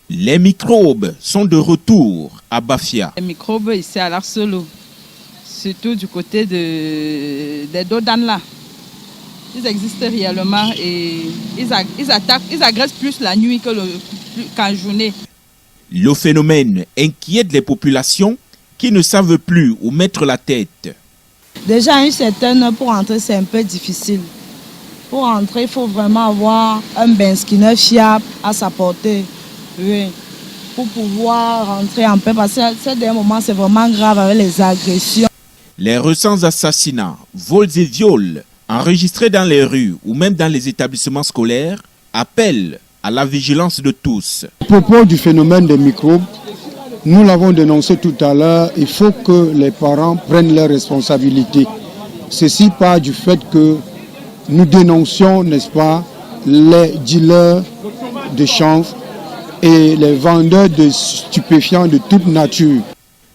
Les microbes sont de retour à Bafia. Les microbes ici à l'Arselo, surtout du côté des Dodanes là, ils existent réellement et ils agressent plus la nuit qu'en journée. Le phénomène inquiète les populations qui ne savent plus où mettre la tête. Déjà, à une certaine heure pour entrer, c'est un peu difficile. Pour entrer, il faut vraiment avoir un bain skinner fiable à sa portée. Oui. Pour pouvoir rentrer en paix, parce que c'est des moments, c'est vraiment grave avec les agressions. Les récents assassinats, vols et viols enregistrés dans les rues ou même dans les établissements scolaires appellent à la vigilance de tous. À propos du phénomène des microbes, nous l'avons dénoncé tout à l'heure, il faut que les parents prennent leurs responsabilités. Ceci part du fait que nous dénoncions, n'est-ce pas, les dealers de chanvre et les vendeurs de stupéfiants de toute nature.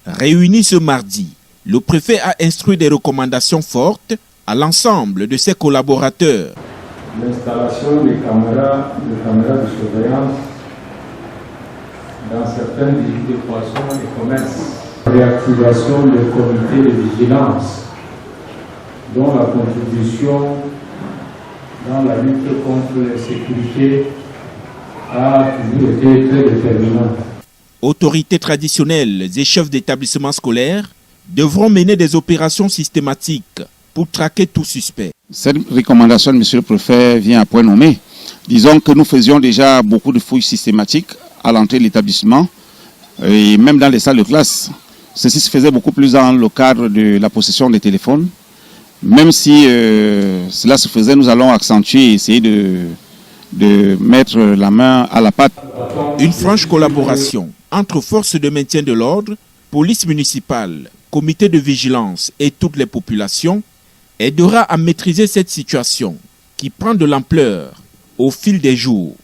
Réunis ce mardi, le préfet a instruit des recommandations fortes à l'ensemble de ses collaborateurs. L'installation des caméras de surveillance dans certaines villes de poissons et commerces. Réactivation des comités de vigilance dont la contribution dans la lutte contre l'insécurité a toujours été très déterminante. Autorités traditionnelles et chefs d'établissements scolaires devront mener des opérations systématiques pour traquer tout suspect. Cette recommandation, monsieur le préfet, vient à point nommé. Disons que nous faisions déjà beaucoup de fouilles systématiques à l'entrée de l'établissement et même dans les salles de classe. Ceci se faisait beaucoup plus dans le cadre de la possession des téléphones. Même si cela se faisait, nous allons accentuer et essayer de mettre la main à la pâte. Une franche collaboration entre forces de maintien de l'ordre, police municipale, comité de vigilance et toutes les populations aidera à maîtriser cette situation qui prend de l'ampleur au fil des jours.